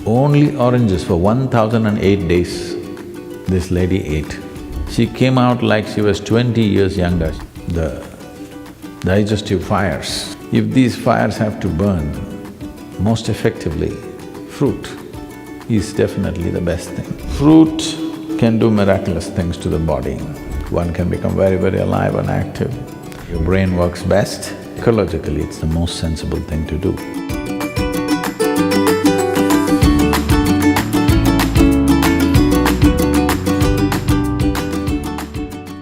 only oranges for 1008 days this lady ate. She came out like she was 20 years younger. The digestive fires, if these fires have to burn most effectively, fruit is definitely the best thing. Fruit can do miraculous things to the body. One can become very, very alive and active. Your brain works best. Ecologically, it's the most sensible thing to do.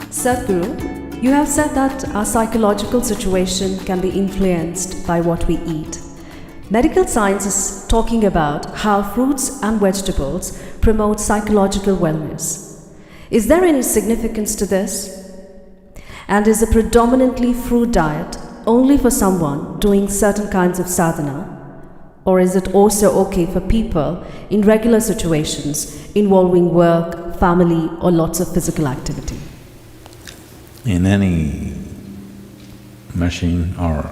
Sadguru, you have said that our psychological situation can be influenced by what we eat. Medical science is talking about how fruits and vegetables promote psychological wellness. Is there any significance to this? And is a predominantly fruit diet only for someone doing certain kinds of sadhana? Or is it also okay for people in regular situations involving work, family, or lots of physical activity? In any machine or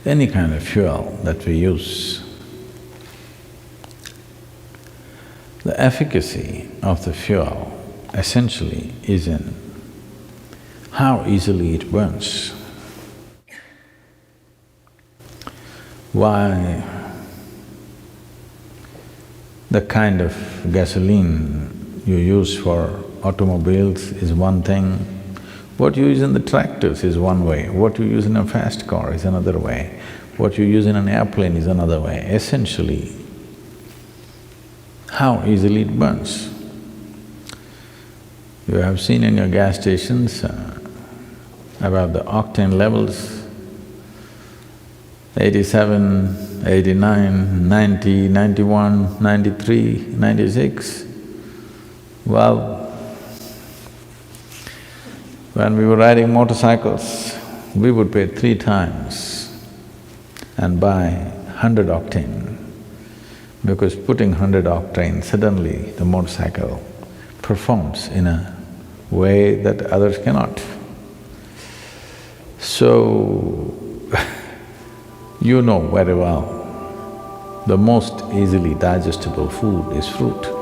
any kind of fuel that we use, the efficacy of the fuel essentially is in how easily it burns. Why the kind of gasoline you use for automobiles is one thing, what you use in the tractors is one way, what you use in a fast car is another way, what you use in an airplane is another way. Essentially, how easily it burns. You have seen in your gas stations about the octane levels, 87, 89, 90, 91, 93, 96. Well, when we were riding motorcycles, we would pay 3 times and buy 100 octane, because putting 100 octane, suddenly the motorcycle performs in a way that others cannot. So, you know very well, the most easily digestible food is fruit.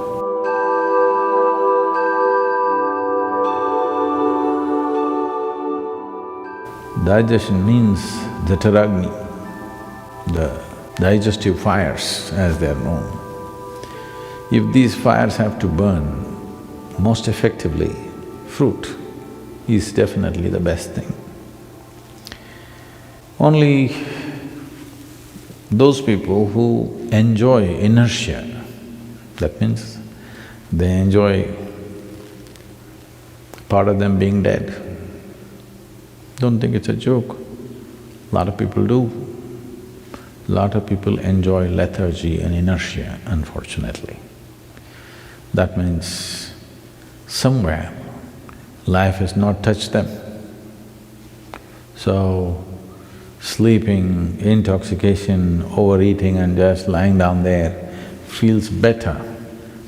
Digestion means the Taragni, the digestive fires as they are known. If these fires have to burn most effectively, fruit is definitely the best thing. Only those people who enjoy inertia, that means they enjoy part of them being dead. Don't think it's a joke. A lot of people do. A lot of people enjoy lethargy and inertia, unfortunately. That means somewhere life has not touched them. So, sleeping, intoxication, overeating and just lying down there feels better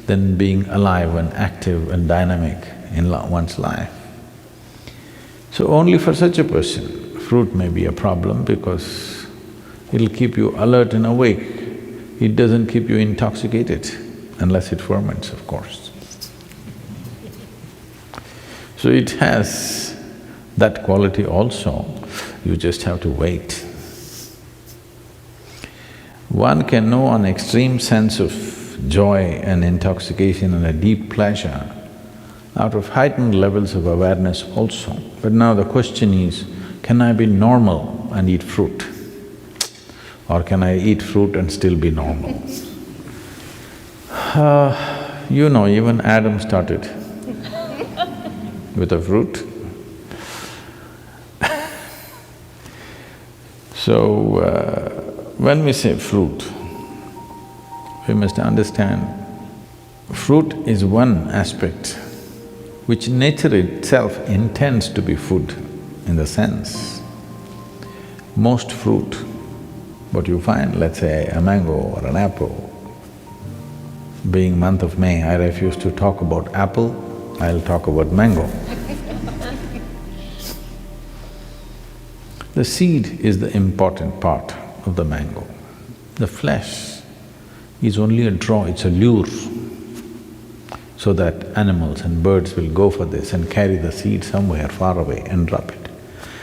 than being alive and active and dynamic in one's life. So only for such a person, fruit may be a problem because it'll keep you alert and awake. It doesn't keep you intoxicated, unless it ferments, of course. So it has that quality also, you just have to wait. One can know an extreme sense of joy and intoxication and a deep pleasure out of heightened levels of awareness also. But now the question is, can I be normal and eat fruit? Or can I eat fruit and still be normal? You know, even Adam started with a fruit. So, when we say fruit, we must understand fruit is one aspect which nature itself intends to be food in the sense. Most fruit, what you find, let's say a mango or an apple, being month of May, I refuse to talk about apple, I'll talk about mango. The seed is the important part of the mango. The flesh is only a draw, it's a lure, so that animals and birds will go for this and carry the seed somewhere far away and drop it.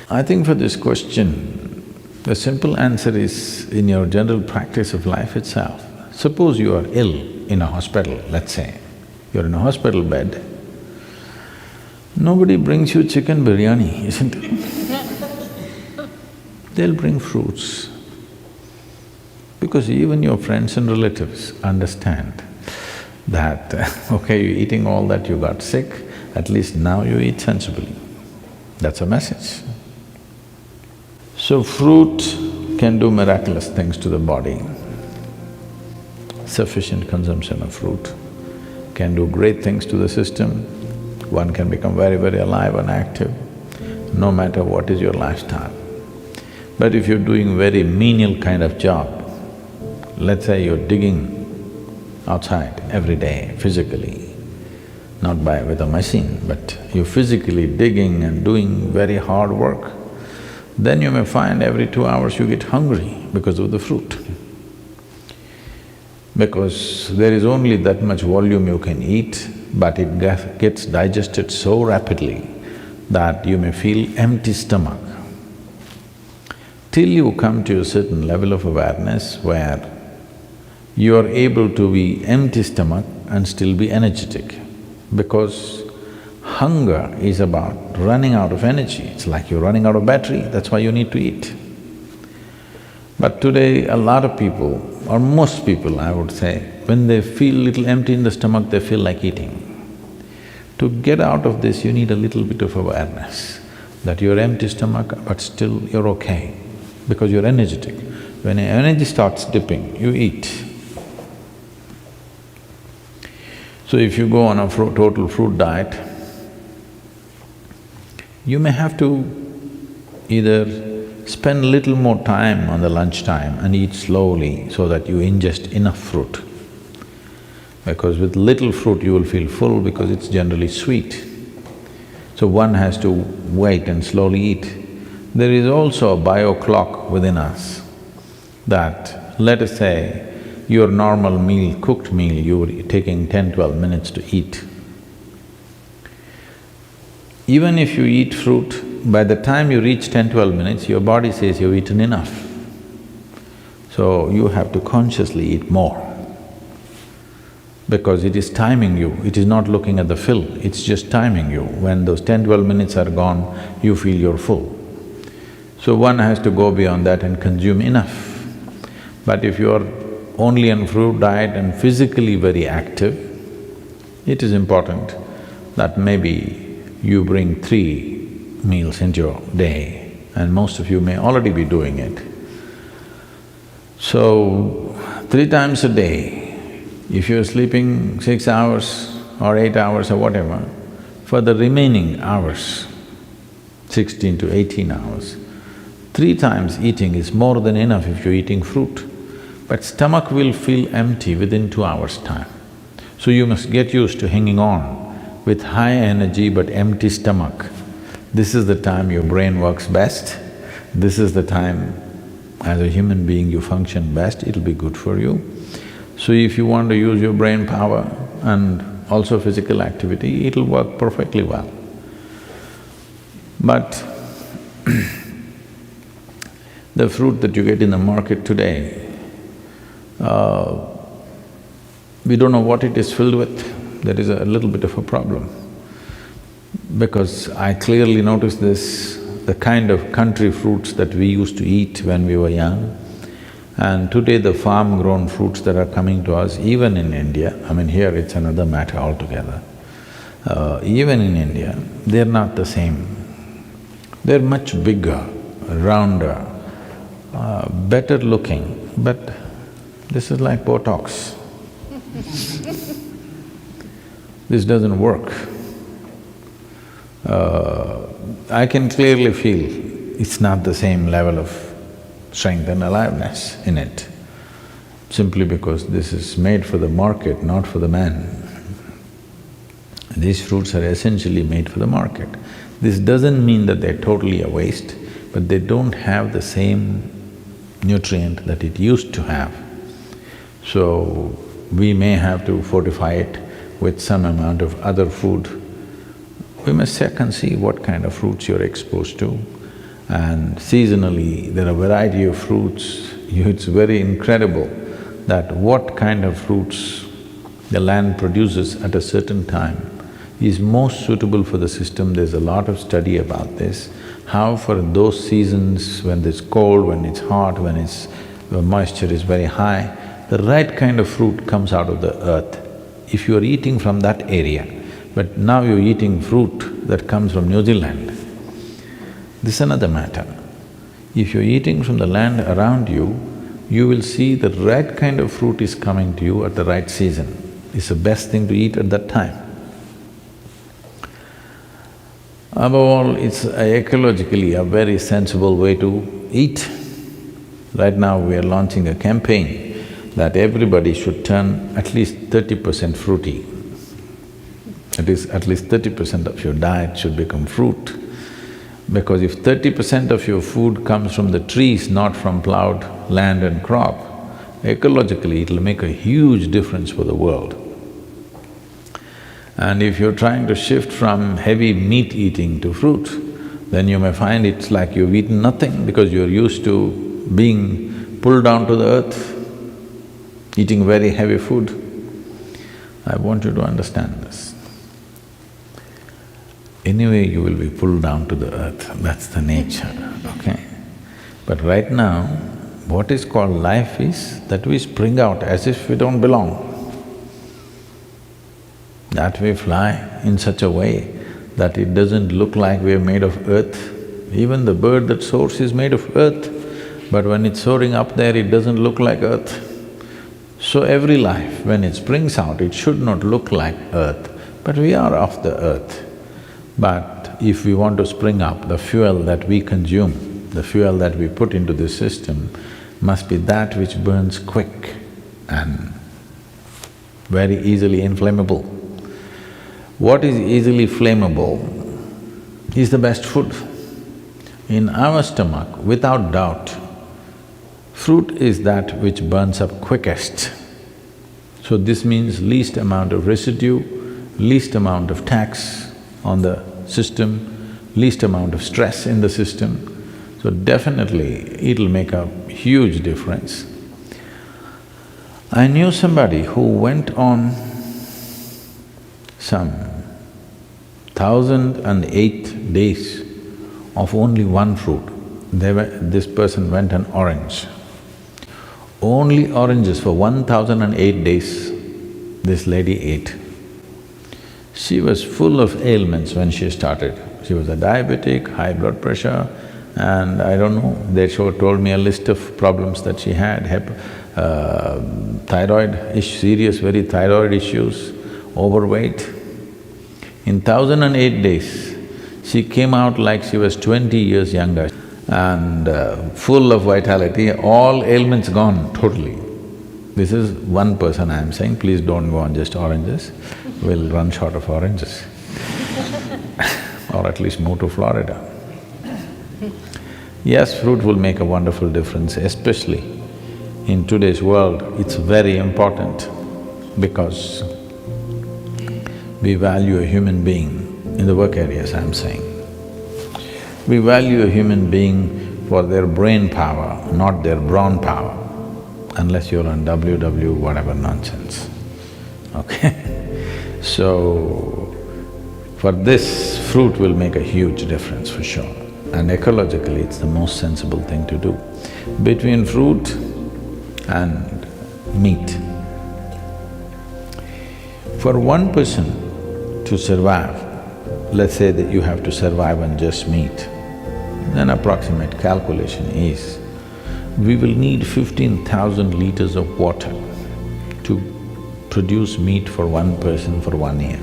I think for this question, the simple answer is in your general practice of life itself. Suppose you are ill in a hospital, let's say, you're in a hospital bed, nobody brings you chicken biryani, isn't it? They'll bring fruits. Because even your friends and relatives understand that, okay, you're eating all that, you got sick, at least now you eat sensibly. That's a message. So fruit can do miraculous things to the body. Sufficient consumption of fruit can do great things to the system. One can become very, very alive and active, no matter what is your lifestyle. But if you're doing very menial kind of job, let's say you're digging outside every day physically, not with a machine, but you're physically digging and doing very hard work, then you may find every 2 hours you get hungry because of the fruit. Because there is only that much volume you can eat, but it gets digested so rapidly that you may feel empty stomach. Till you come to a certain level of awareness where you are able to be empty stomach and still be energetic, because hunger is about running out of energy. It's like you're running out of battery, that's why you need to eat. But today, a lot of people, or most people I would say, when they feel little empty in the stomach, they feel like eating. To get out of this, you need a little bit of awareness that you're empty stomach, but still you're okay, because you're energetic. When your energy starts dipping, you eat. So if you go on a total fruit diet, you may have to either spend little more time on the lunchtime and eat slowly so that you ingest enough fruit. Because with little fruit you will feel full because it's generally sweet. So one has to wait and slowly eat. There is also a bio clock within us that, let us say, your normal meal, cooked meal, you're taking 10-12 minutes to eat. Even if you eat fruit, by the time you reach 10-12 minutes, your body says you've eaten enough. So you have to consciously eat more, because it is timing you, it is not looking at the fill, it's just timing you. When those 10-12 minutes are gone, you feel you're full. So one has to go beyond that and consume enough. But if you're only on fruit diet and physically very active, it is important that maybe you bring 3 meals into your day, and most of you may already be doing it. So, 3 times a day, if you're sleeping 6 hours or 8 hours or whatever, for the remaining hours, 16 to 18 hours, 3 times eating is more than enough if you're eating fruit. But stomach will feel empty within 2 hours' time. So you must get used to hanging on with high energy but empty stomach. This is the time your brain works best, this is the time as a human being you function best, it'll be good for you. So if you want to use your brain power and also physical activity, it'll work perfectly well. But the fruit that you get in the market today, we don't know what it is filled with. There is a little bit of a problem. Because I clearly noticed this, the kind of country fruits that we used to eat when we were young, and today the farm-grown fruits that are coming to us, even in India, I mean here it's another matter altogether, even in India, they're not the same. They're much bigger, rounder, better looking, but this is like Botox. This doesn't work. I can clearly feel it's not the same level of strength and aliveness in it, simply because this is made for the market, not for the man. These fruits are essentially made for the market. This doesn't mean that they're totally a waste, but they don't have the same nutrient that it used to have. So, we may have to fortify it with some amount of other food. We must check and see what kind of fruits you're exposed to. And seasonally, there are a variety of fruits. It's very incredible that what kind of fruits the land produces at a certain time is most suitable for the system. There's a lot of study about this, how for those seasons when it's cold, when it's hot, when the moisture is very high, the right kind of fruit comes out of the earth. If you're eating from that area, but now you're eating fruit that comes from New Zealand, this is another matter. If you're eating from the land around you, you will see the right kind of fruit is coming to you at the right season. It's the best thing to eat at that time. Above all, it's ecologically a very sensible way to eat. Right now we are launching a campaign that everybody should turn at least 30% fruity. At least 30% of your diet should become fruit. Because if 30% of your food comes from the trees, not from plowed land and crop, ecologically it'll make a huge difference for the world. And if you're trying to shift from heavy meat eating to fruit, then you may find it's like you've eaten nothing because you're used to being pulled down to the earth, eating very heavy food. I want you to understand this. Anyway, you will be pulled down to the earth, that's the nature, okay? But right now, what is called life is that we spring out as if we don't belong. That we fly in such a way that it doesn't look like we're made of earth. Even the bird that soars is made of earth, but when it's soaring up there, it doesn't look like earth. So every life, when it springs out, it should not look like earth, but we are of the earth. But if we want to spring up, the fuel that we consume, the fuel that we put into this system must be that which burns quick and very easily inflammable. What is easily flammable is the best food. In our stomach, without doubt, fruit is that which burns up quickest. So this means least amount of residue, least amount of tax on the system, least amount of stress in the system. So definitely it'll make a huge difference. I knew somebody who went on some 1,008 days of only one fruit. This person went on orange. Only oranges for 1,008 days this lady ate. She was full of ailments when she started. She was a diabetic, high blood pressure, and I don't know, they told me a list of problems that she had, serious very thyroid issues, overweight. In 1,008 days, she came out like she was 20 years younger and full of vitality, all ailments gone totally. This is one person I'm saying, please don't go on just oranges, we'll run short of oranges or at least move to Florida. Yes, fruit will make a wonderful difference, especially in today's world, it's very important because we value a human being, in the work areas I'm saying. We value a human being for their brain power, not their brawn power, unless you're on WW whatever nonsense, okay? So, for this, fruit will make a huge difference for sure. And ecologically, it's the most sensible thing to do. Between fruit and meat, for one person to survive, let's say that you have to survive on just meat, an approximate calculation is, we will need 15,000 liters of water to produce meat for one person for 1 year.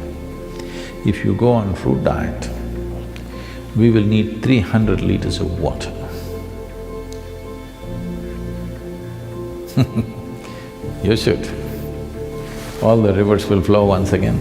If you go on fruit diet, we will need 300 liters of water. You should. All the rivers will flow once again.